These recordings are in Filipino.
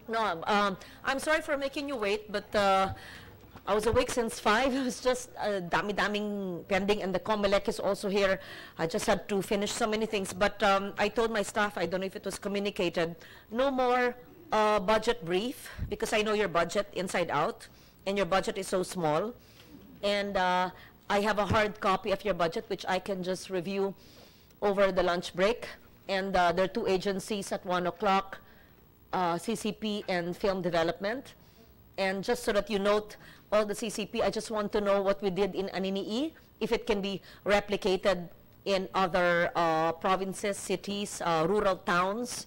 No, I'm sorry for making you wait, but I was awake since 5. It was just dami-daming pending, and the COMELEC is also here. I just had to finish so many things. But I told my staff, I don't know if it was communicated, no more budget brief, because I know your budget inside out, and your budget is so small. And I have a hard copy of your budget, which I can just review over the lunch break. And there are 2 agencies at 1 o'clock, CCP and Film Development. And just so that you note all the CCP, I just want to know what we did in Anini'i, if it can be replicated in other provinces, cities, rural towns,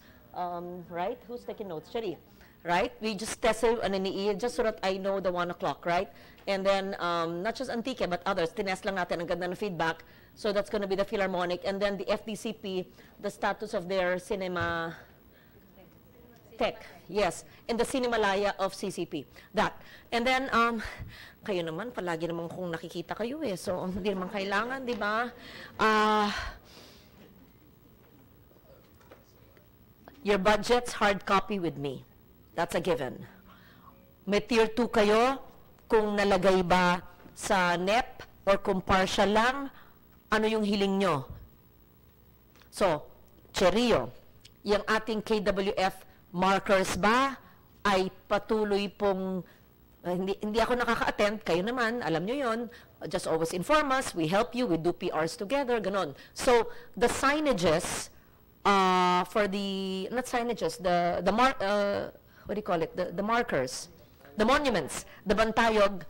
right? Who's taking notes? Shari, right? We just tested Anini'i just so that I know the 1 o'clock, right? And then not just Antique, but others. Tinest lang natin, ang ganda ng feedback. So that's going to be the Philharmonic. And then the FDCP, the status of their cinema tech. Yes, and the Cinemalaya of CCP. That. And then, kayo naman, palagi naman kung nakikita kayo eh. So, hindi naman kailangan, di ba? Your budget's hard copy with me. That's a given. May tier 2 kayo, kung nalagay ba sa NEP or kung partial lang, ano yung hiling nyo? So, Cherio, yung ating KWF markers ba ay patuloy pong hindi ako nakaka-attend, kayo naman, alam nyo yun, just always inform us, we help you, we do PRs together, ganon. So, the signages for the, not signages, what do you call it, the markers, the monuments, the Bantayog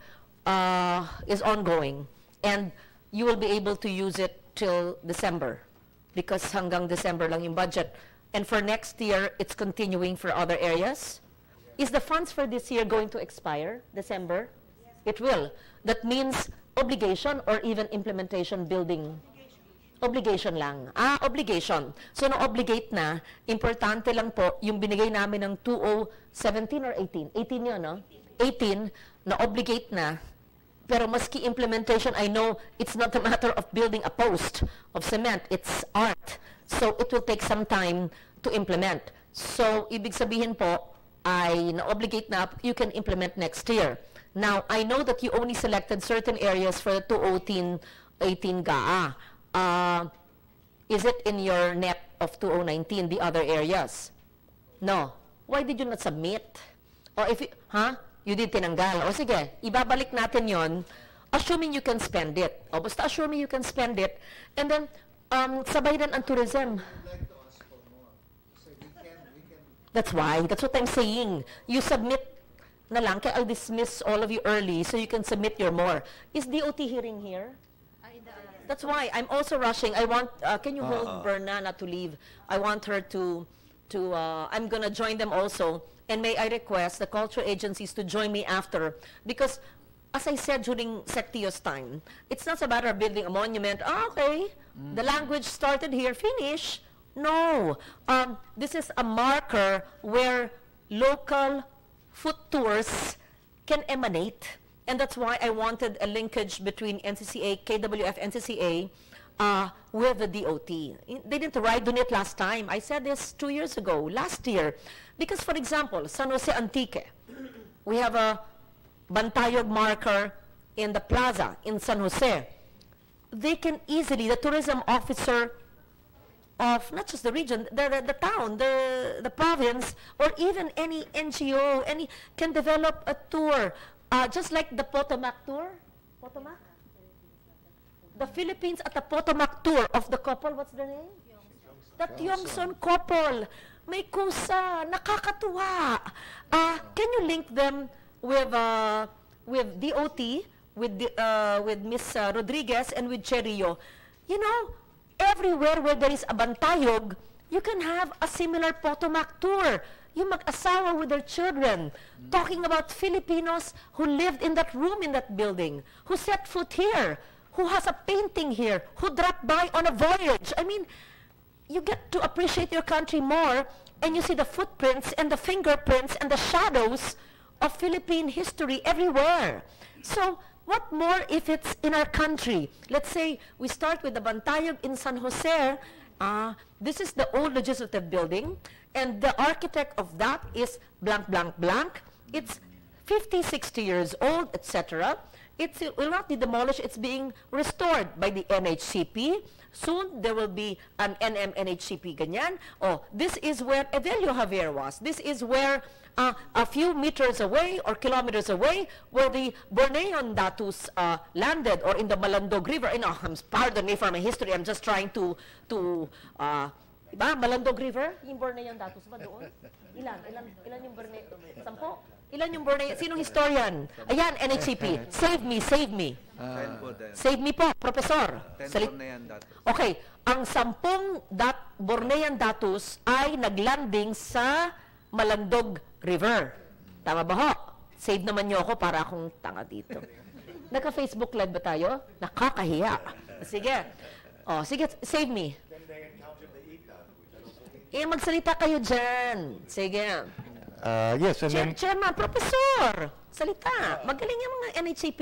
is ongoing, and you will be able to use it till December, because hanggang December lang yung budget. And for next year, it's continuing for other areas. Is the funds for this year going to expire, December? Yes. It will. That means obligation or even implementation building? Obligation lang. Obligation. So, na-obligate na, importante lang po, yung binigay namin ng 2017 or 18? 18 yun, no? 18, na-obligate na. Pero maski implementation, I know it's not a matter of building a post of cement. It's art. So, it will take some time to implement. So, ibig sabihin po, ay na-obligate na, you can implement next year. Now, I know that you only selected certain areas for the 2018 GAA. Is it in your NEP of 2019, the other areas? No. Why did you not submit? Or if you did tinanggal. O sige, ibabalik natin yon, assuming you can spend it. O basta assuming you can spend it. And then, sabay rin ang tourism. That's why. That's what I'm saying. You submit na lang, kaya I'll dismiss all of you early so you can submit your more. Is DOT hearing here? That's why. I'm also rushing. I want, can you hold Berna not to leave? I want her to I'm going to join them also. And may I request the cultural agencies to join me after. Because, as I said during Sectio's time, it's not a matter of building a monument. Okay, the language started here, finish. No. This is a marker where local foot tours can emanate. And that's why I wanted a linkage between NCCA, KWF, NCCA, with the DOT. They didn't ride on it last time. I said this 2 years ago, last year. Because, for example, San Jose Antique, we have a Bantayog marker in the plaza in San Jose. They can easily, the tourism officer of not just the region, the town, the province, or even any NGO, can develop a tour, just like the Potomac tour. Potomac? The Philippines at the Potomac tour of the couple, what's their name? The Tiongson couple. May kusa, nakakatuwa. Can you link them with DOT, with Miss Rodriguez and with Cherio? You know, everywhere where there is a Bantayog, you can have a similar Potomac tour. Yung mag-asawa with their children, talking about Filipinos who lived in that room in that building, who set foot here, who has a painting here, who dropped by on a voyage. I mean, you get to appreciate your country more, and you see the footprints and the fingerprints and the shadows of Philippine history everywhere. So, what more if it's in our country? Let's say we start with the Bantayog in San Jose, This is the old legislative building, and the architect of that is blank, blank, blank. It's 50, 60 years old, etc. It will not be demolished. It's being restored by the NHCP. Soon, there will be an NHCP ganyan. Oh, this is where Evelio Javier was. This is where a few meters away or kilometers away where the Bornean Datus landed, or in the Malandog River. Pardon me for my history. I'm just trying to diba? Malandog River? Yung Bornean Datus ba doon? Ilan yung Bornean? 10? Ilan yung Bornean? Sinong historian? Ayan, NHCP. Save me, save me. Save me po, Professor. Okay, ang 10 Bornean Datus ay naglanding sa Malandog River. Tama ba ho? Save naman niyo ako para akong tanga dito. Naka-Facebook live ba tayo? Nakakahiya. Sige. Oh, sige, save me. Magsalita kayo dyan. Sige. Yes, and then... Chairman, Professor, salita. Magaling yung mga NHCP.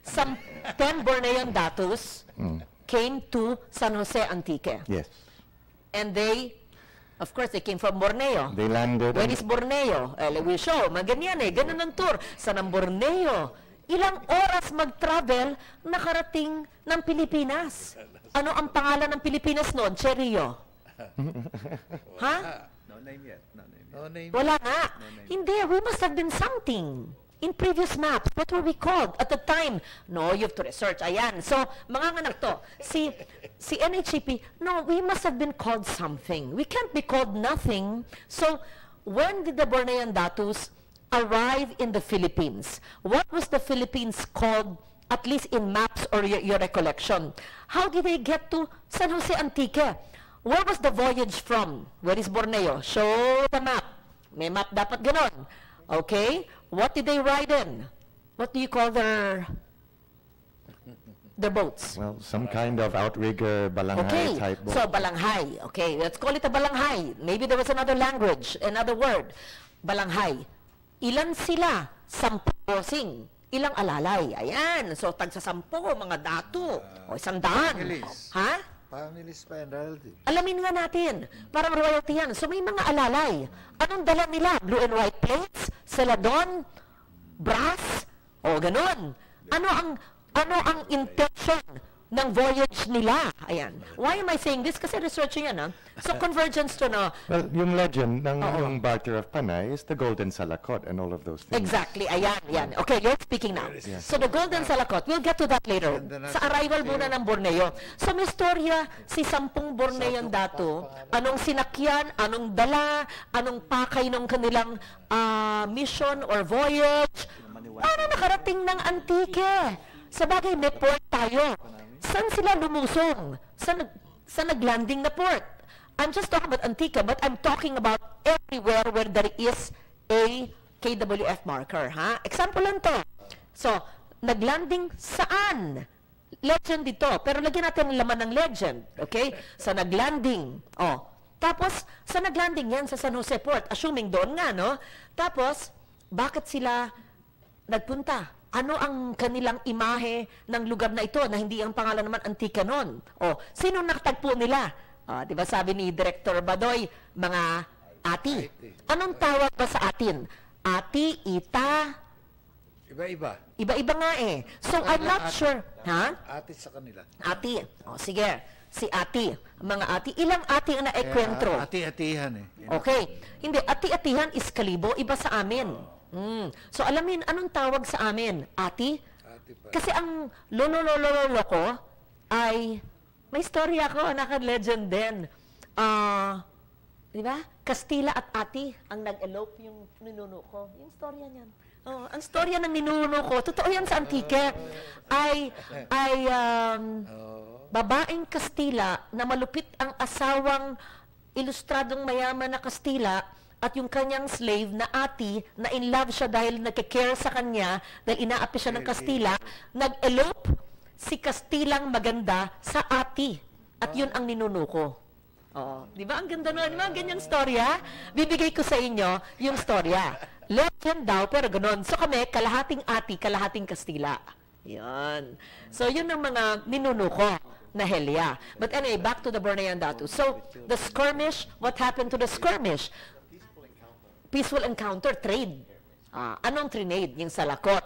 Some 10 Bornean Datus came to San Jose Antique. Yes. And they, of course, they came from Borneo. They landed... Where is Borneo? We show, maganyan ganun ang tour. Saan ang Borneo? Ilang oras mag-travel nakarating ng Pilipinas? Ano ang pangalan ng Pilipinas noon? Cherio. Ha? No name yet. No name yet. No name. Wala nga. Hindi, we must have been something. In previous maps, what were we called at the time? No, you have to research. Ayan. So, mga nganak to, si NHCP, no, we must have been called something. We can't be called nothing. So, when did the Bornean Datus arrive in the Philippines? What was the Philippines called, at least in maps or your recollection? How did they get to San Jose Antique? Where was the voyage from? Where is Borneo? Show the map. May map dapat ganon. Okay? What did they ride in? What do you call their boats? Well, some kind of outrigger, balanghay type boat. So balanghay. Okay, let's call it a balanghay. Maybe there was another language, another word. Balanghay. Ilan sila? 10 crossing. Ilang alalay? Ayan. So tagsa 10 mga dato. O 100. Ha? Families pa and relative. Alamin nga natin. Parang royalty yan. So may mga alalay. Anong dala nila? Blue and white plates? Celadon? Brass? O ganun. Ano ang intention ng voyage nila? Ayan. Why am I saying this? Kasi researching yan, ha? So convergence to no. Well, yung legend ng yung barter of Panay is the golden salakot and all of those things. Exactly. Ayan, yan. Okay, you're speaking now. So the golden salakot, we'll get to that later. Sa arrival muna ng Borneo. So may storya si 10 Bornean Dato, anong sinakyan, anong dala, anong pakay ng kanilang mission or voyage, paano nakarating ng Antique? Sa bagay, may port tayo. Saan sila lumusong? Sa naglanding na port? I'm just talking about Antique, but I'm talking about everywhere where there is a KWF marker. Ha? Example lang to. So, naglanding saan? Legend dito. Pero lagyan natin ang laman ng legend. Okay? Sa naglanding. Oh. Tapos, sa naglanding yan sa San Jose Port. Assuming doon nga, no? Tapos, bakit sila nagpunta? Ano ang kanilang imahe ng lugar na ito na hindi ang pangalan naman Antique noon? O, sino nakatagpo nila? Di ba sabi ni Director Badoy, mga ati. Anong tawag ba sa atin? Ati, ita? Iba-iba. Iba-iba nga eh. So, I'm not sure. Ha? Ati sa kanila. Ati. O, sige. Si ati. Mga ati. Ilang ati ang na-ekwentro? Ati-atihan eh. Okay. Hindi. Ati-atihan is kalibo. Iba sa amin. So, alamin, anong tawag sa amin? Ati? Ati pa. Kasi ang lolo ko ay, may storya ako, naka-legend din. Di ba? Kastila at Ati ang nag-elope yung ninuno ko. Yung storya niyan. Ang storya ng ninuno ko, totoo yan sa Antique, ay babaeng Kastila na malupit ang asawang ilustradong mayaman na Kastila at yung kanyang slave na Ati, na in love siya dahil nagkikare sa kanya, dahil inaapi siya ng Kastila, nag-elope si Kastilang maganda sa Ati. At yun ang ninuno ko. Di ba? Ang ganda nun. Di ba? Ang ganyang storya. Bibigay ko sa inyo yung storya. Legend daw, pero ganun. So kami, kalahating Ati, kalahating Kastila. Yan. So, yun ang mga ninuno ko na helya. But anyway, back to the Bornean Datu. So, the skirmish, what happened to the skirmish? Peaceful encounter, trade. Anong trinade? Yung salakot.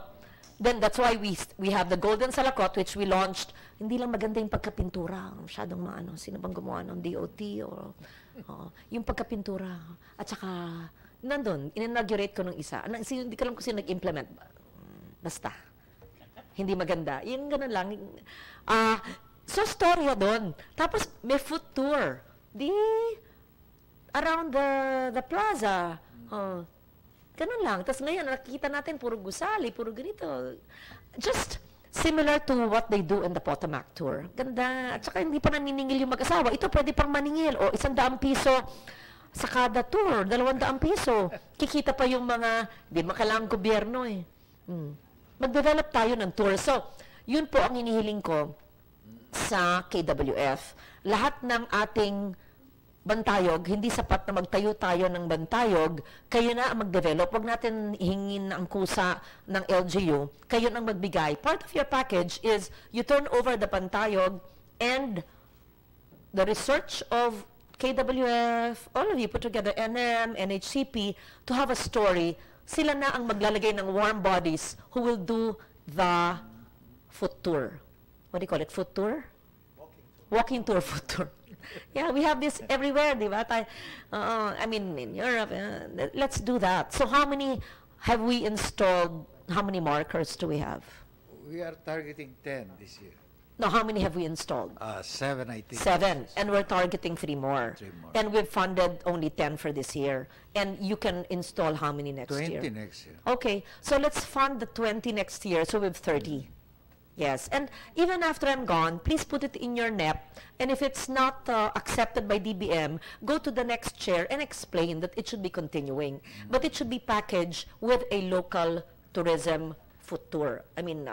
Then that's why we have the golden salakot which we launched. Hindi lang maganda yung pagkapintura. Masyadong maano. Sino bang gumawa ng DOT? O, yung pagkapintura. At saka, nandun, in-inaugurate ko ng isa. Hindi ko alam kung sino nag-implement. Basta. Hindi maganda. Yung ganun lang. So, storya doon. Tapos, may food tour. Around the plaza. Ganun lang. Tapos ngayon, nakikita natin, puro gusali, puro ganito. Just similar to what they do in the Potomac tour. Ganda. At saka hindi pa naniningil yung mag-asawa. Ito pwede pang maningil. O, 100 piso sa kada tour. 200 piso. Kikita pa yung mga, di makalang gobyerno eh. Mag-develop tayo ng tour. So, yun po ang hinihiling ko sa KWF. Lahat ng ating bantayog, hindi sapat na magtayo tayo ng bantayog, kayo na ang mag-develop. Huwag natin hingin ang kusa ng LGU. Kayo ang magbigay. Part of your package is you turn over the bantayog and the research of KWF, all of you put together, NM, NHCP, to have a story. Sila na ang maglalagay ng warm bodies who will do the foot tour. What do you call it? Foot tour? Walking tour, foot tour. Yeah, we have this everywhere, di ba? I mean, in Europe, let's do that. So how many have we installed? How many markers do we have? We are targeting 10 this year. No, how many have we installed? 7, I think. 7, and we're targeting 3 more. 3 more. And we've funded only 10 for this year. And you can install how many next 20 year? next year. Okay, so let's fund the 20 next year, so we have 30. Yes, and even after I'm gone, please put it in your NEP, and if it's not accepted by DBM, go to the next chair and explain that it should be continuing, but it should be packaged with a local tourism foot tour. I mean,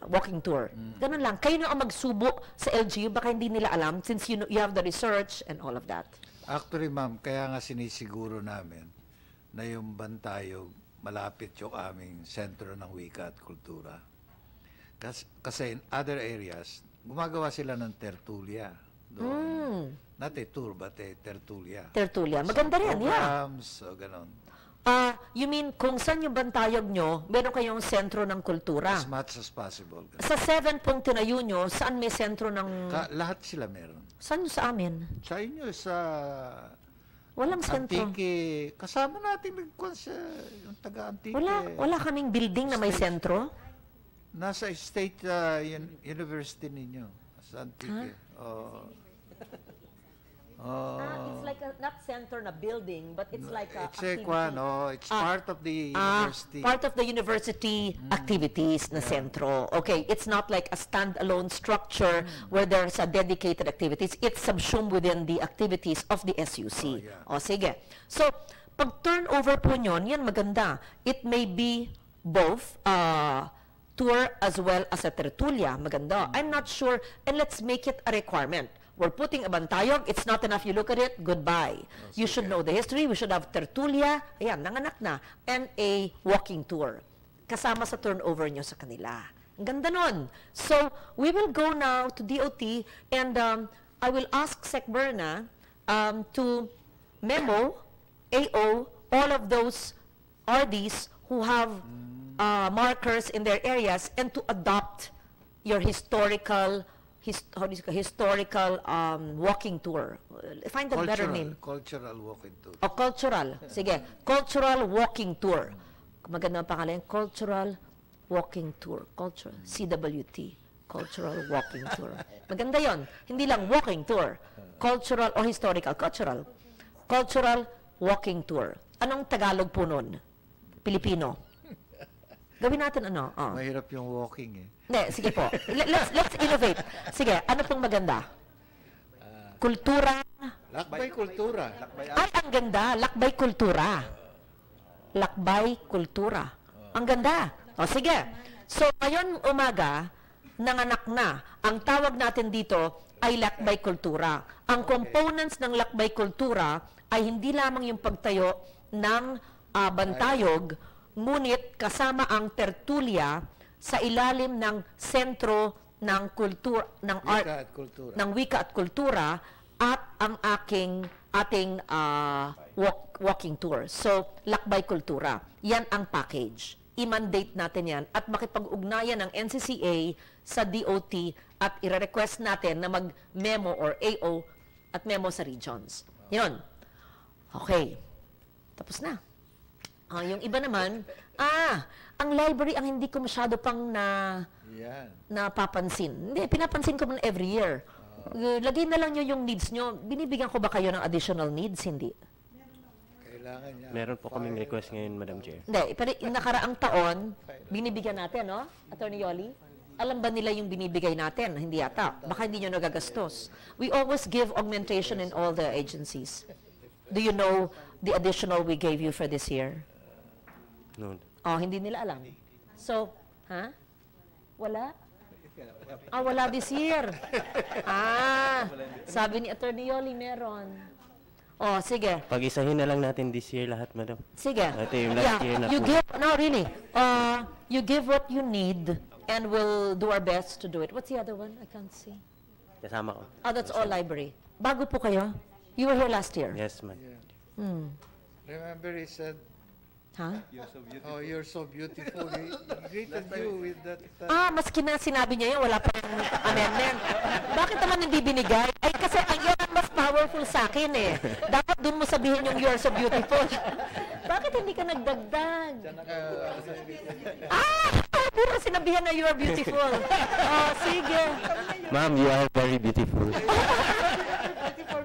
walking tour. Ganun lang. Kayo na ang magsubok sa LGU, baka hindi nila alam since you have the research and all of that. Actually, ma'am, kaya nga sinisiguro namin na yung Bantayog malapit yung aming sentro ng wika at kultura. Kasi in other areas, gumagawa sila ng tertulia. Doon. Not a tour, but a tertulia. Tertulia. Maganda rin, yeah. Programs, o ganon. You mean, kung saan yung bantayog nyo, meron kayong sentro ng kultura? As much as possible. Ganon. Sa 7 pong tinayo nyo, saan may sentro ng... Lahat sila meron. Saan nyo sa amin? Sa inyo, sa... Walang sentro. Antique, kasama natin yung taga-Antique. Wala kaming building na may sentro? Nasa State University ninyo. Sa Antique. It's like not center na building, but it's like a It's activity. it's part of the university. Part of the university activities na sentro. Okay, it's not like a standalone structure where there's a dedicated activities. It's subsumed within the activities of the SUC. O, sige. So, pag turnover po nyon, yan maganda. It may be both tour as well as a tertulia. Maganda. I'm not sure, and let's make it a requirement. We're putting a bantayog. It's not enough. You look at it, goodbye. You should know the history. We should have tertulia. Ayan, nanganak na. And a walking tour. Kasama sa turnover nyo sa kanila. Ang ganda nun. So, we will go now to DOT and I will ask Sec Berna to memo, AO, all of those RDs who have markers in their areas and to adopt your historical walking tour. Find a better name. Cultural walking tour. O cultural. Sige. Cultural walking tour. Maganda ang pangalan. Cultural walking tour. Cultural. CWT. Cultural walking tour. Maganda yon. Hindi lang walking tour. Cultural or historical. Cultural. Cultural walking tour. Anong Tagalog po nun? Filipino. Gawin natin ano? Mahirap yung walking eh. Hindi, sige po. Let's innovate. Sige, ano pong maganda? Kultura. Lakbay kultura. Ay, ang ganda. Lakbay kultura. Lakbay kultura. Ang ganda. O, sige. So, ngayon umaga, nanganak na. Ang tawag natin dito ay lakbay kultura. Ang components ng lakbay kultura ay hindi lamang yung pagtayo ng bantayog, ngunit kasama ang tertulia sa ilalim ng sentro ng kultura, ng art, Wika at kultura. ng wika at kultura at ang ating walking tour. So, Lakbay Kultura. Yan ang package. I-mandate natin yan at makipag-ugnayan ng NCCA sa DOT at i-request natin na mag-memo or AO at memo sa regions. Yun. Okay. Tapos na. Yung iba naman, ang library ang hindi ko masyado pang Yan. napapansin. Hindi, pinapansin ko man every year. Lagay na lang nyo yung needs nyo. Binibigyan ko ba kayo ng additional needs? Hindi. Kailangan niya. Meron po kaming request ngayon, Madam Chair. Hindi, pero yung nakaraang taon, binibigyan natin, no? Attorney Yoli? Alam ba nila yung binibigay natin? Hindi yata. Baka hindi nyo nagagastos. We always give augmentation in all the agencies. Do you know the additional we gave you for this year? No. Hindi nila alam. So, wala? Wala this year. Sabi ni Attorney Yoli, meron. Sige. Pag-isahin na lang natin this year lahat, Madam. Sige. Ito yung last year na you po. give, no, really. You give what you need and we'll do our best to do it. What's the other one? I can't see. Kasama ko. That's all library. Bago po kayo? You were here last year? Yes, ma'am. Remember he said, You're so beautiful. oh, you're so beautiful. He greeted you with that. Maski na sinabi niya yun, wala pa yung amendment. Bakit naman hindi binigay? Ay, kasi yan ang mas powerful sa akin eh. Dapat dun mo sabihin yung you're so beautiful. Bakit hindi ka nagdagdag? Puro sinabihan na you are beautiful. Sige. Ma'am, you are very beautiful. 24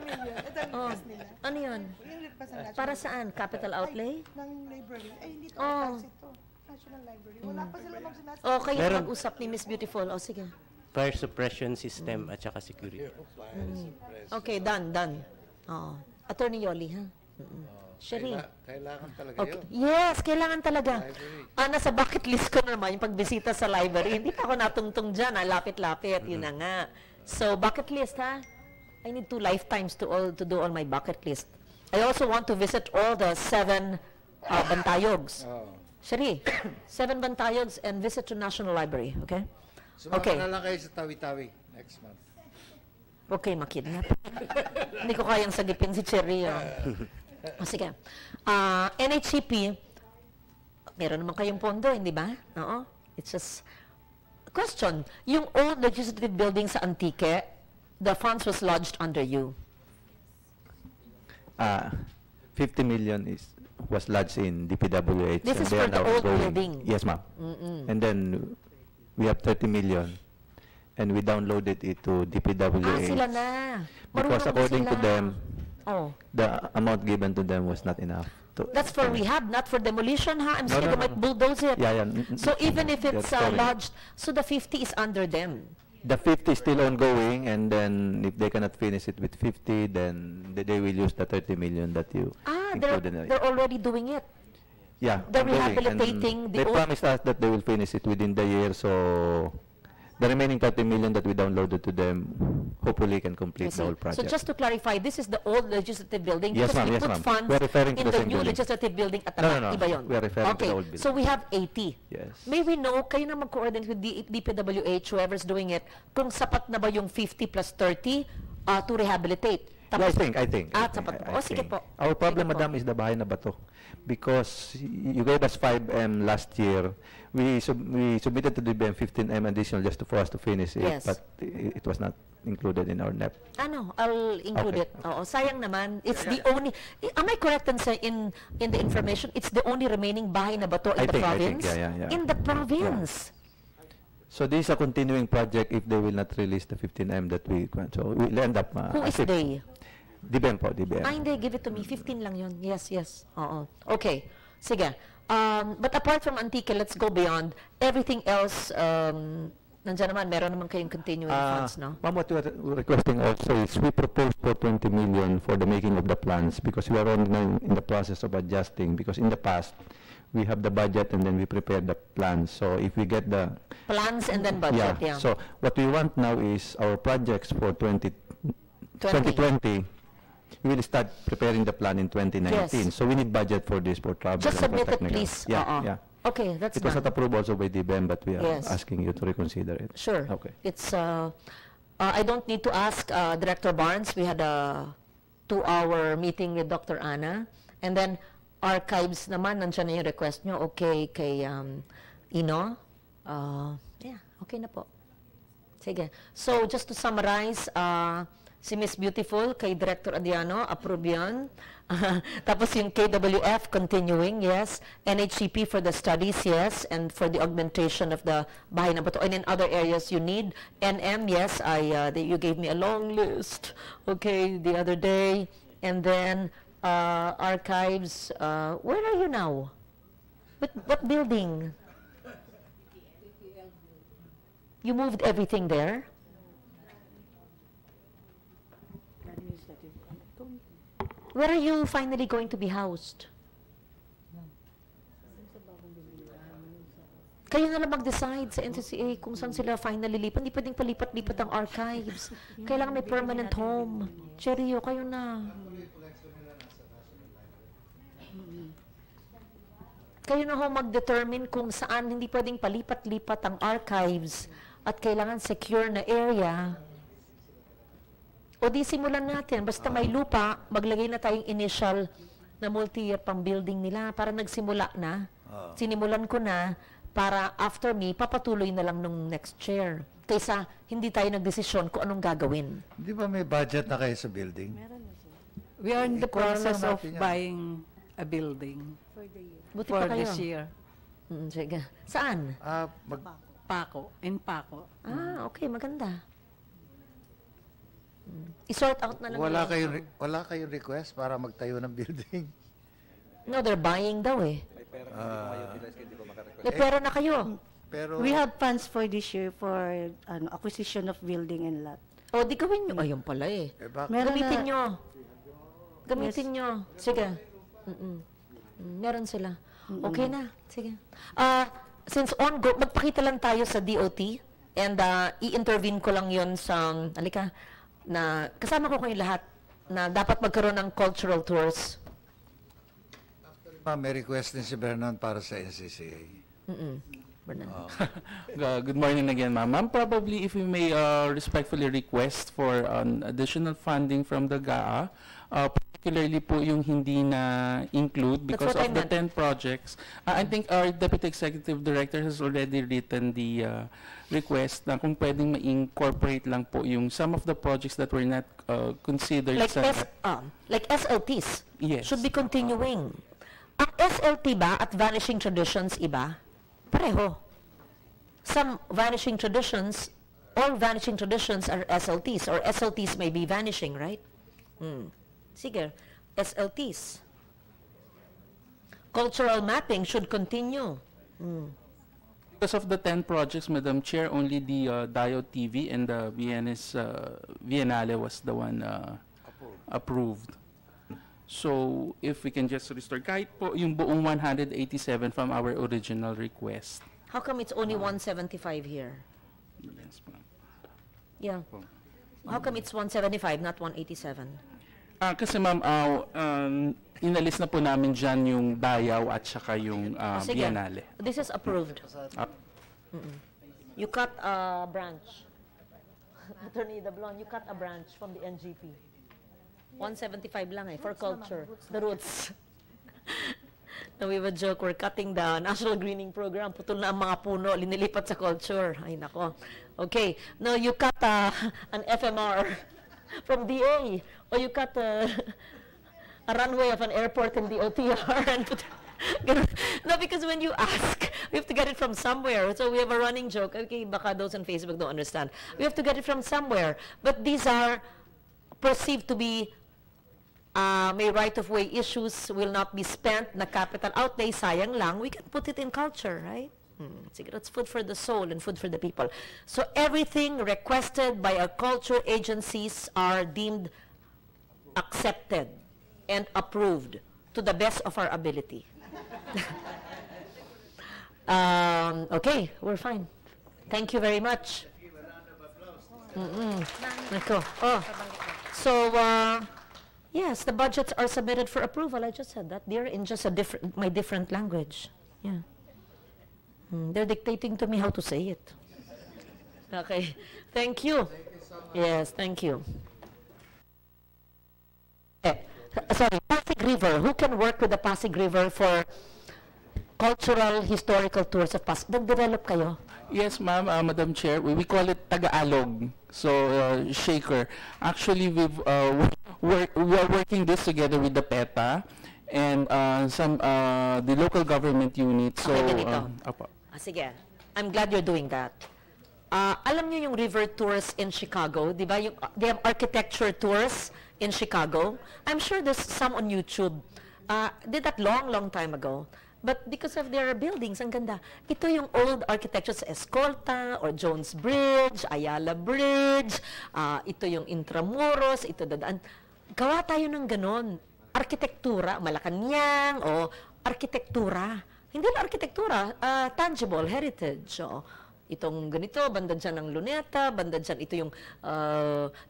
million. Ito ang request nila. Ano yun? Yung request ng National Para saan? Capital outlay? ng library. Ay, hindi to. Oh. Tax ito. National Library. Wala pa sila mag-sinasabi. Kayo Meron. mag-usap ni Miss Beautiful. Sige. Fire suppression system at saka security. Okay, done. Attorney Yoli, ha? Sherry. Kailangan talaga Okay. yun. Yes, kailangan talaga. Library. Nasa bucket list ko naman yung pagbisita sa library. Hindi pa ako natungtong dyan, lapit-lapit. Yun na nga. So, bucket list, ha? I need 2 lifetimes to do all my bucket list. I also want to visit all the 7 bantayogs. Sherry, 7 bantayogs and visit to National Library, okay? Sumama na lang kayo sa Tawi-Tawi next month. Okay, makidnap. Hindi ko kayang sagipin si Cherry. Sige. NHCP, meron naman kayong pondo, hindi ba? Oo. It's just, question, yung old legislative building sa Antique, the funds was lodged under you. 50 million was lodged in DPWH. This and is they for are the now old going- building. Yes, ma'am. And then we have 30 million and we downloaded it to DPWH. Sila na. Because Marunong according to sila. them, the amount given to them was not enough. That's for rehab, not for demolition, ha? I'm No, scared no, they might no. bulldoze it. Yeah. So even if They're it's storing. lodged, so the 50 is under them. The 50 is still ongoing, and then if they cannot finish it with 50, then they will use the 30 million that you included in it. They're already doing it. Yeah, they're ongoing. And rehabilitating the they old- promised us that they will finish it within the year, so the remaining 30 million that we downloaded to them hopefully can I complete see. the whole So project. just to clarify, this is the old legislative building Yes, because ma'am. we Yes, put ma'am. funds We're referring to in the the same new building. legislative building at the No, back. no, no. Iba yun. We are referring to okay. the old building. So we have 80. Yes. May we know, kayo na mag-coordinate with DPWH, whoever's doing it, kung sapat na ba yung 50 plus 30 to rehabilitate? Yeah, I think. sapat na po. Sige po. Our problem, Sige po. madam, is the bahay na bato. Because you gave us 5M last year. We submitted to the BM 15M additional just for us to finish it. Yes. But it was not included in our NEP. I'll include Okay. it. Oo, sayang naman. It's the only, am I correct in the information? It's the only remaining bahay na bato in I the think, province? yeah. In the province? So this is a continuing project if they will not release the 15M that we grant. So we'll end up... Who is they? DBM po, DBM. Hindi, give it to me. 15 lang yun. Yes. Oo. Okay. Sige. But apart from Antique, let's go beyond. Everything else, nandiyan naman, meron naman kayong continuing funds, no? Ma'am, what we are requesting also is we propose for 20 million for the making of the plans because we are only in the process of adjusting because in the past, we have the budget and then we prepare the plans. So if we get the... Plans and then budget, yeah. So what we want now is our projects for 2020, we will start preparing the plan in 2019. Yes. So we need budget for this for travel. Just and for submit it, technical. please. Yeah. Okay, that's It was not done. approved also by DBM, but we are Yes. asking you to reconsider it. Sure. Okay. It's, I don't need to ask Director Barnes. We had a 2-hour meeting with Dr. Anna. And then, archives naman, nandiyan na yung request nyo. Okay, kay Ino. Yeah, okay na po. Sige. So, just to summarize, si Miss Beautiful, kay Director Adiano, approve yun. Tapos yung KWF, continuing, yes. NHCP for the studies, yes. And for the augmentation of the Bahay ng Bato. And in other areas you need. NM, yes, you gave me a long list, okay, the other day. And then, archives, where are you now? What building? You moved everything there? Where are you finally going to be housed? Kayo na lang mag-decide sa NCCA kung saan sila finally lipat. Hindi pwedeng palipat-lipat ang archives. Kailangan may permanent home. Cherio, kayo na. Kayo na ho mag-determine kung saan hindi pwedeng palipat-lipat ang archives at kailangan secure na area. O di simulan natin. Basta may lupa, maglagay na tayong initial na multi-year pang building nila para nagsimula na. Sinimulan ko na para after me, papatuloy na lang nung next chair. Kaysa hindi tayo nagdesisyon kung anong gagawin. Di ba may budget na kayo sa building? We are in the Ikuha lang process of natin yan. buying a building Buti for pa kayo. this year. Sige. Saan? Paco, in Paco. Okay, maganda. I-sort out na lang. Wala nila. wala kayong request para magtayo ng building? No, they're buying daw eh. May pera na kayo. Pero We have plans for this year for acquisition of building and lot. O, di gawin nyo. Ayun pala eh. bakit? Meron Gamitin na- nyo. Gamitin nyo. Sige. Meron sila. Okay na. Sige. Since magpakita lang tayo sa DOT and i-intervene ko lang yon sa, alika, na kasama ko kayo lahat na dapat magkaroon ng cultural tours. May request din si Bernan para sa NCCA. Good morning again, ma'am. Ma'am, probably if we may respectfully request for additional funding from the GAA, particularly po yung hindi na include because what I of the meant. 10 projects. I think our Deputy Executive Director has already written the request na kung pwedeng ma-incorporate lang po yung some of the projects that were not considered Like, sa... like SLTs. Yes. Should be continuing. Ang SLT ba at vanishing traditions iba? Pareho. Some vanishing traditions, all vanishing traditions are SLTs, or SLTs may be vanishing, right? Sige, SLTs. Cultural mapping should continue. Because of the 10 projects, Madam Chair, only the Dio TV and the Biennale was the one approved. So, if we can just restore, kahit po yung buong 187 from our original request. How come it's only 175 here? Yes, ma'am. Yeah. How come it's 175, not 187? Kasi ma'am, inalis na po namin dyan yung Dayaw at saka yung Sige. Biennale. This is approved. You cut a branch. Attorney Dablon, you cut a branch from the NGP. 175 lang eh, for culture. The roots. No, we have a joke, we're cutting the National Greening Program. Putol na ang mga puno, linilipat sa culture. Ay, nako. Okay. No, you cut an FMR from DA. Or you cut a runway of an airport in the OTR and put no, because when you ask, we have to get it from somewhere. So we have a running joke. Okay, baka those on Facebook don't understand. We have to get it from somewhere. But these are perceived to be may right-of-way issues, will not be spent, na capital outlay, sayang lang, we can put it in culture, right? Sige, that's food for the soul and food for the people. So everything requested by our culture agencies are deemed accepted and approved to the best of our ability. Okay, we're fine. Thank you very much. Nako. Oh. So, yes, the budgets are submitted for approval. I just said that. They're in just a different language. Yeah. They're dictating to me how to say it. Okay. Thank you. Yes, thank you. Sorry, Pasig River. Who can work with the Pasig River for cultural, historical tours of Pasig? Nag-develop kayo? Yes, ma'am, Madam Chair. We call it Tagalog. So, shaker. Actually, we are working this together with the PETA and the local government units. So, Okay, ganito. Sige. I'm glad you're doing that. Alam niyo yung river tours in Chicago, di ba? They have architecture tours in Chicago. I'm sure there's some on YouTube. Did that long time ago. But because of their buildings, ang ganda. Ito yung old architecture sa Escolta or Jones Bridge, Ayala Bridge, ito yung Intramuros, ito dadaan. Gawa tayo ng ganon. Arkitektura, Malacanang, o arkitektura. Hindi na arkitektura, tangible, heritage. Itong ganito, banda dyan ng Luneta, banda dyan, ito yung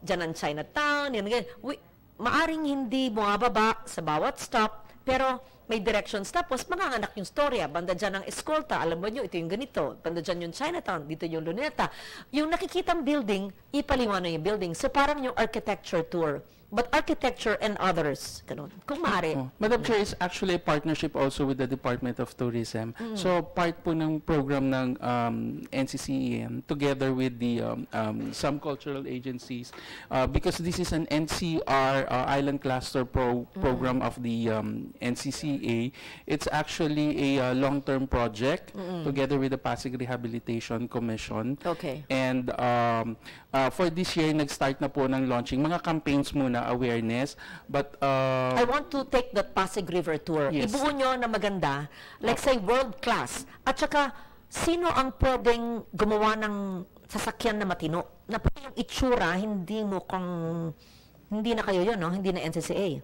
dyan ng Chinatown, yan, yan. Maaring hindi bumababa sa bawat stop, pero may directions. Tapos, manganganak yung storya. Banda dyan ng Escolta, alam mo nyo, ito yung ganito. Banda dyan yung Chinatown, dito yung Luneta. Yung nakikitang building, ipaliwanag yung building. So, parang yung architecture tour. But architecture and others, ganun. Kung maaari. Madam Chair, is actually a partnership also with the Department of Tourism. So, part po ng program ng NCCEM together with the some cultural agencies because this is an NCR Island Cluster program of the NCCA. It's actually a long-term project together with the Pasig Rehabilitation Commission. Okay. And for this year, nag-start na po ng launching. Mga campaigns muna, awareness. But I want to take that Pasig River tour. Yes. Ibuo nyo na maganda, like say world class. At saka, sino ang pwedeng gumawa ng sasakyan na matino? Na yung itsura, hindi na kayo yun, no? Hindi na NCCA.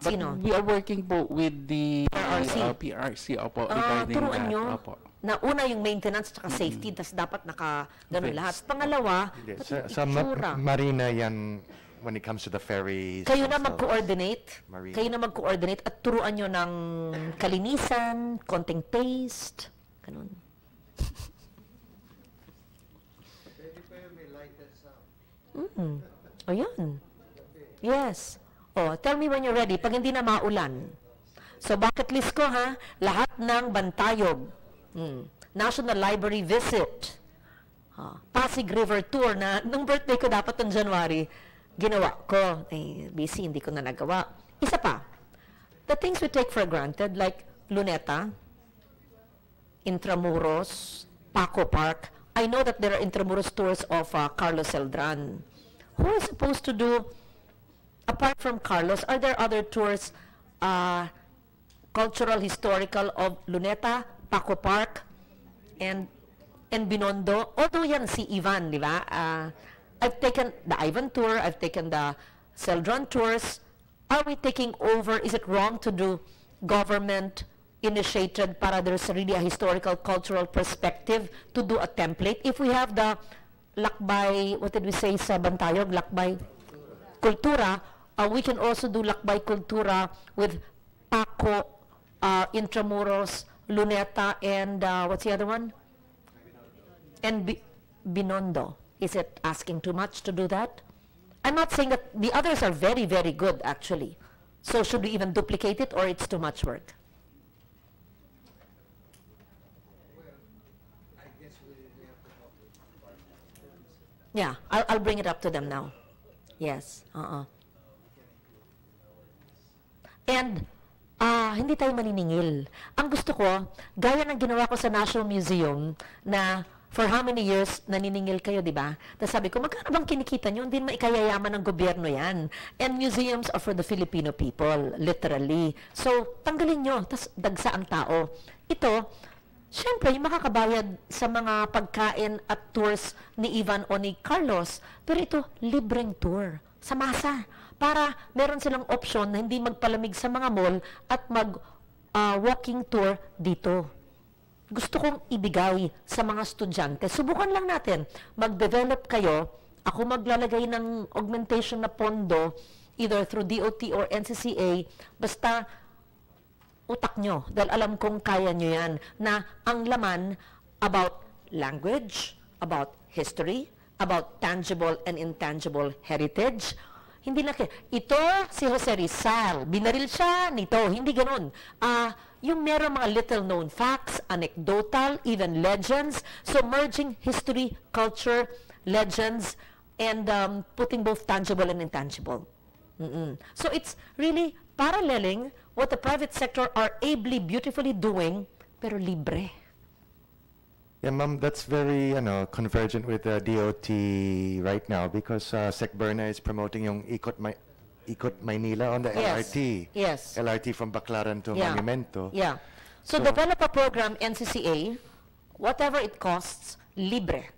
but Sino? we are working po with the PRRC. PRRC, opo, regarding Turuan that. nyo Opo. na una yung maintenance at safety, tas dapat ganun lahat. Pangalawa, Hindi, pati sa, yung sa itsura. marina yan when it comes to the ferries. Kayo na and stuff. mag-coordinate. Marine. Kayo na mag-coordinate at turuan nyo ng kalinisan, konting paste, ganun. O yan. Yes. O, tell me when you're ready. Pag hindi na maulan. So, bucket list ko ha, lahat ng Bantayog. National Library visit. Pasig River tour na, nung birthday ko dapat ng January, ginawa ko. Busy, hindi ko na nagawa. Isa pa, the things we take for granted, like Luneta, Intramuros, Paco Park. I know that there are Intramuros tours of Carlos Celdran. Who is supposed to do, apart from Carlos, are there other tours, cultural, historical of Luneta, Paco Park, and Binondo? Although yan si Ivan, di ba? I've taken the Ivan tour, I've taken the Celdran tours. Are we taking over? Is it wrong to do government initiated para there's really a historical cultural perspective to do a template? If we have the Lakbay, what did we say sa Bantayog? Lakbay Kultura, we can also do Lakbay Kultura with Paco, Intramuros, Luneta, and what's the other one? And Binondo. Is it asking too much to do that? I'm not saying that the others are very, very good, actually. So should we even duplicate it, or it's too much work? Yeah, I'll bring it up to them now. Yes. And hindi tayo maniningil. Ang gusto ko, gaya ng ginawa ko sa National Museum na for how many years naniningil kayo, di ba? Tapos sabi ko, magkano bang kinikita nyo? Hindi maikayayaman ng gobyerno yan. And museums are for the Filipino people, literally. So, tanggalin nyo, tapos dagsa ang tao. Ito, syempre, yung makakabayad sa mga pagkain at tours ni Ivan o ni Carlos, pero ito, libreng tour sa masa. Para meron silang option na hindi magpalamig sa mga mall at mag-walking tour dito. Gusto kong ibigay sa mga estudyante. Subukan lang natin. Mag-develop kayo. Ako maglalagay ng augmentation na pondo either through DOT or NCCA. Basta utak nyo. Dahil alam kong kaya nyo yan. Na ang laman about language, about history, about tangible and intangible heritage. Hindi lang ito si Jose Rizal, binaril siya nito, hindi ganun. Yung meron mga little known facts, anecdotal, even legends, so merging history, culture, legends, and putting both tangible and intangible. So it's really paralleling what the private sector are ably, beautifully doing, pero libre. Yeah, ma'am, that's very, convergent with the DOT right now because Sec Berna is promoting yung Ikot Maynila on the LRT. Yes. LRT from Baclaran to Monumento. Yeah. So develop a program, NCCA, whatever it costs, libre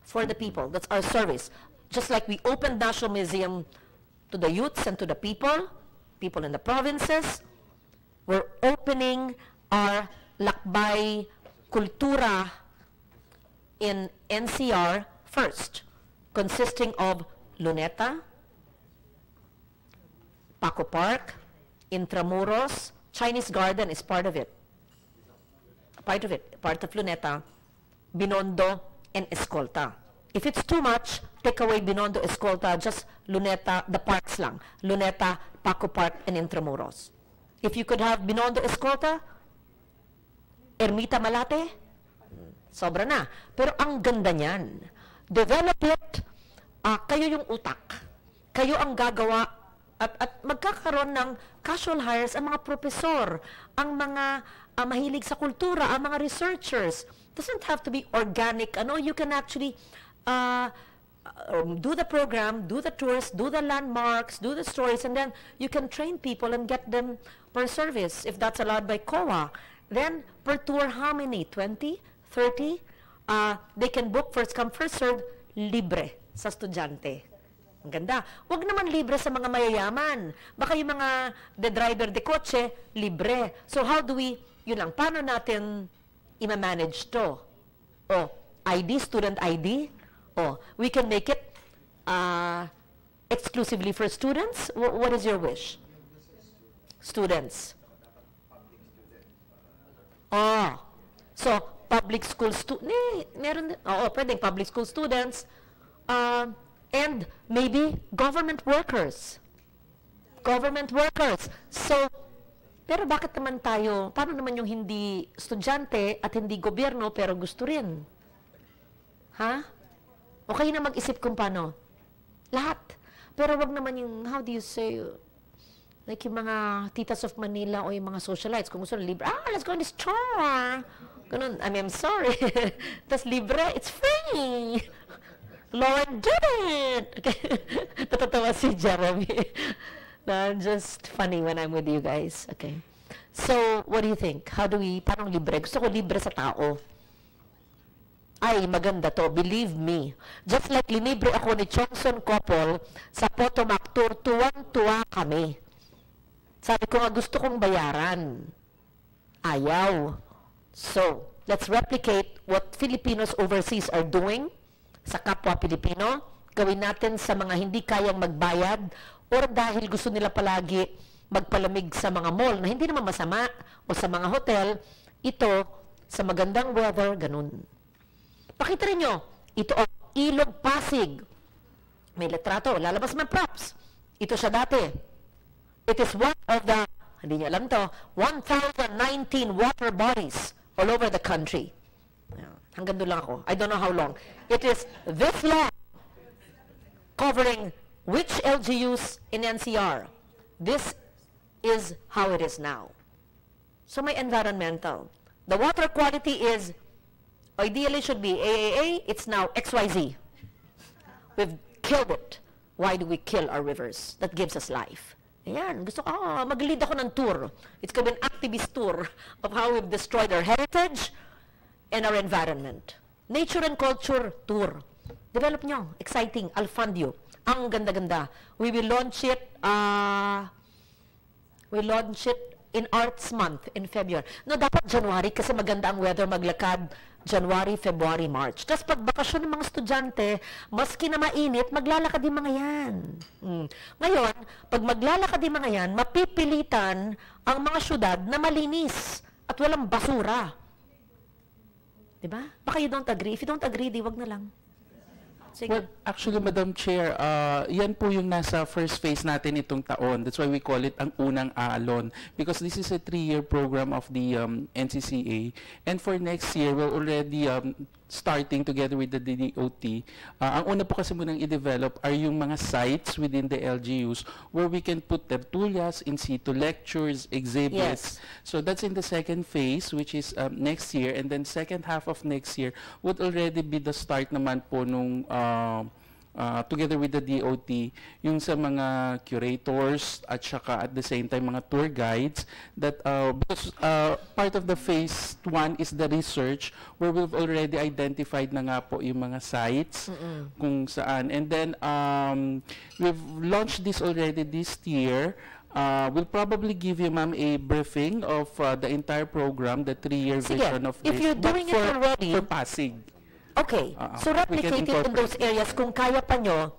for the people. That's our service. Just like we opened National Museum to the youths and to the people in the provinces, we're opening our Lakbay Kultura in NCR first, consisting of Luneta, Paco Park, Intramuros, Chinese Garden is part of it. Part of Luneta, Binondo, and Escolta. If it's too much, take away Binondo, Escolta, just Luneta, the parks lang. Luneta, Paco Park, and Intramuros. If you could have Binondo, Escolta, Ermita, Malate, sobra na. Pero ang ganda niyan. Develop it. Kayo yung utak. Kayo ang gagawa at magkakaroon ng casual hires ang mga profesor, ang mga mahilig sa kultura, ang mga researchers. Doesn't have to be organic. You can actually do the program, do the tours, do the landmarks, do the stories, and then you can train people and get them per service if that's allowed by COA. Then, per tour, how many? 20? 30, they can book first come, first serve, libre sa estudyante. Ang ganda. Huwag naman libre sa mga mayayaman. Baka yung mga the driver de kotse, libre. So how do we, yun lang, paano natin ima-manage to? ID, student ID? We can make it exclusively for students? What is your wish? Students. So, public school pwedeng public school students, and maybe government workers. So, pero bakit naman paano naman yung hindi estudyante at hindi gobyerno pero gusto rin? O kayo na mag-isip kung paano? Lahat. Pero wag naman yung, how do you say, like yung mga titas of Manila o yung mga socialites, kung gusto na libre, let's go in the store. Ganun, I'm sorry. Tas libre, it's free. Lauren did it. Okay. Natatawa si Jeremy. No, I'm just funny when I'm with you guys. Okay. So, what do you think? Paano libre? Gusto ko libre sa tao. Ay, maganda to. Believe me. Just like linibre ako ni Chongson Couple sa Potomac Tour, tuwang-tuwa kami. Sabi ko nga, gusto kong bayaran. Ayaw. So, let's replicate what Filipinos overseas are doing sa kapwa Pilipino. Gawin natin sa mga hindi kayang magbayad or dahil gusto nila palagi magpalamig sa mga mall na hindi naman masama o sa mga hotel, ito sa magandang weather, ganun. Pakita rin nyo, ito ang Ilog Pasig. May litrato, lalabas may props. Ito siya dati. It is one of the, hindi nyo alam to, 1,019 water bodies all over the country. Hanggang doon lang ako. I don't know how long. It is this long, covering which LGUs in NCR. This is how it is now. So may environmental. The water quality is, ideally should be AAA, it's now XYZ. We've killed it. Why do we kill our rivers? That gives us life. Ayan, gusto ko, mag-lead ako ng tour. It's going to be an activist tour of how we've destroyed our heritage and our environment. Nature and culture tour. Develop nyo. Exciting. I'll fund you. Ang ganda-ganda. We will launch it, in Arts Month in February. No, dapat January kasi maganda ang weather maglakad. January, February, March. Tapos pag bakasyon ng mga estudyante, maski na mainit, maglalakad yung mga yan. Ngayon, pag maglalakad yung mga yan, mapipilitan ang mga syudad na malinis at walang basura. Diba? Baka you don't agree. If you don't agree, di wag na lang. Sige. Well, actually, Madam Chair, yan po yung nasa first phase natin itong taon. That's why we call it ang unang alon. Because this is a 3-year program of the NCCA. And for next year, we're already starting together with the DOT. Ang una po kasi munang i-develop are yung mga sites within the LGUs where we can put tertulias, in situ lectures, exhibits. Yes. So that's in the second phase, which is next year. And then second half of next year would already be the start naman po nung together with the DOT, yung sa mga curators at saka at the same time mga tour guides that because part of the phase 1 is the research where we've already identified na nga po yung mga sites kung saan. And then we've launched this already this year. We'll probably give you, ma'am, a briefing of the entire program, the 3-year Sige, vision of if this. you're But doing it already, for Pasig. Okay, so we can replicate it in incorporate. those areas kung kaya pa nyo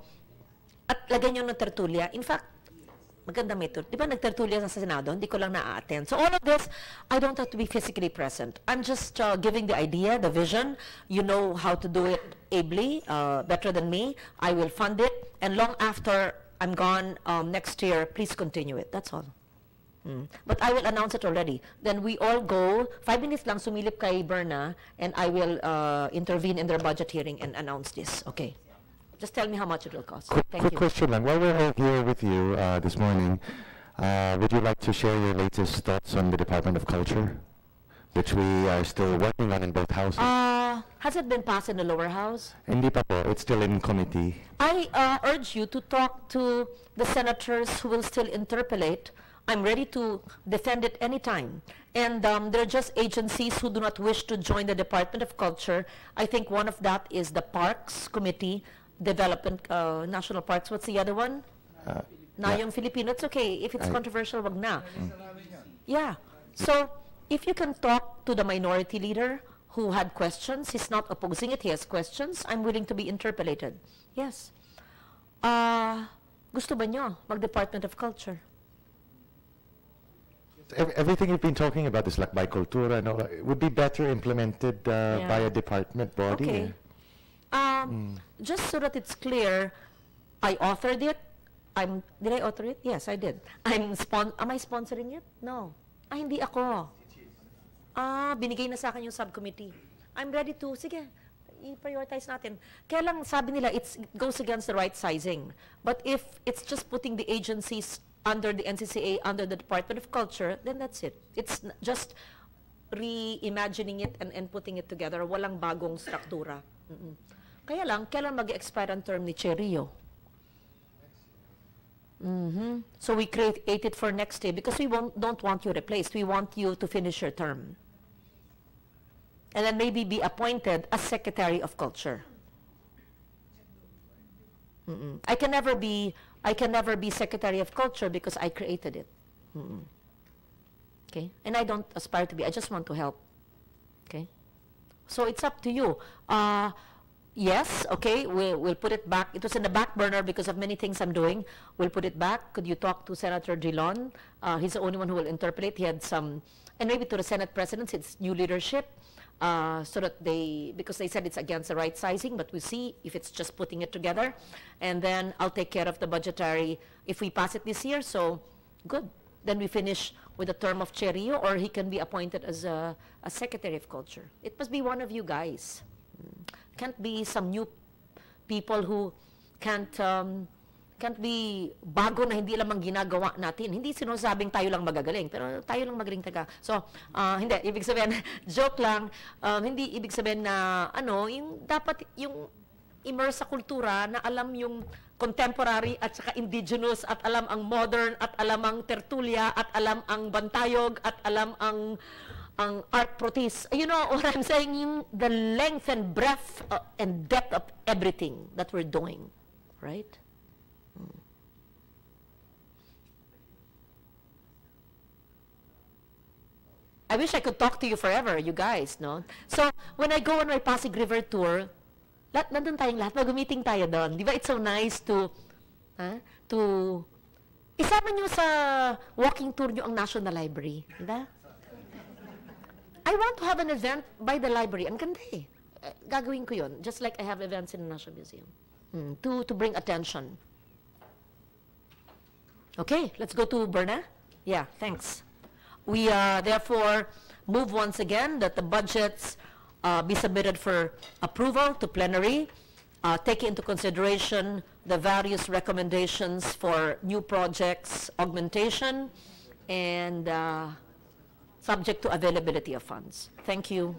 at lagyan nyo ng tertulia. In fact, maganda method. Di ba nagtertulia sa Senado? Hindi ko lang na-attend. So all of this, I don't have to be physically present. I'm just giving the idea, the vision. You know how to do it ably, better than me. I will fund it. And long after I'm gone next year, please continue it. That's all. But I will announce it already. Then we all go, 5 minutes lang, sumilip kay Berna, and I will intervene in their budget hearing and announce this. Okay. Just tell me how much it will cost. Thank Quick you. question lang. While we're here with you this morning, would you like to share your latest thoughts on the Department of Culture, which we are still working on in both houses? Has it been passed in the lower house? Hindi pa po. It's still in committee. I urge you to talk to the senators who will still interpolate. I'm ready to defend it anytime. And there are just agencies who do not wish to join the Department of Culture. I think one of that is the Parks Committee, Development, National Parks. What's the other one? Yung Filipino. It's okay. If it's controversial, wag na. Yeah. So, if you can talk to the minority leader who had questions, he's not opposing it, he has questions, I'm willing to be interpolated. Yes. Gusto ba nyo mag-Department of Culture? Everything you've been talking about is like by cultura, no? It would be better implemented by a department body. Okay. Just so that it's clear, I authored it. Did I author it? Yes, I did. Am I sponsoring it? No. Hindi ako. Binigay na sa akin yung subcommittee. I'm ready to, sige, i-prioritize natin. Kaya lang sabi nila, it goes against the right sizing. But if it's just putting the agencies under the NCCA, under the Department of Culture, then that's it. It's just reimagining it and putting it together. Walang bagong struktura. Kaya lang, kailan mag-expire ang term ni Cherio? So we create it for next year because we don't want you replaced. We want you to finish your term. And then maybe be appointed as Secretary of Culture. I can never be Secretary of Culture because I created it. Okay? And I don't aspire to be. I just want to help. Okay? So it's up to you. Yes, okay, we'll put it back. It was in the back burner because of many things I'm doing. We'll put it back. Could you talk to Senator Drilon? He's the only one who will interpolate. He had some, and maybe to the Senate presidents, it's new leadership. So that because they said it's against the right sizing, but we'll see if it's just putting it together. And then I'll take care of the budgetary if we pass it this year, so good. Then we finish with the term of Cherio, or he can be appointed as a Secretary of Culture. It must be one of you guys. Can't be some new people who can't be bago na hindi lamang ginagawa natin. Hindi sinasabing tayo lang magagaling, pero tayo lang magaling taga. So, hindi, ibig sabihin, joke lang, hindi ibig sabihin na, yung dapat yung immerse sa kultura na alam yung contemporary at saka indigenous at alam ang modern at alam ang tertulia at alam ang bantayog at alam ang art protest. You know what I'm saying? The length and breadth and depth of everything that we're doing, right? I wish I could talk to you forever, you guys, no? So, when I go on my Pasig River tour, nandun tayong lahat, mag-meeting tayo doon. Di ba it's so nice to isama nyo sa walking tour nyo ang National Library, di ba? I want to have an event by the library. Ang ganda eh. Gagawin ko yun, just like I have events in the National Museum. To bring attention. Okay, let's go to Berna. Yeah, thanks. We therefore move once again that the budgets be submitted for approval to plenary, taking into consideration the various recommendations for new projects, augmentation, and subject to availability of funds. Thank you.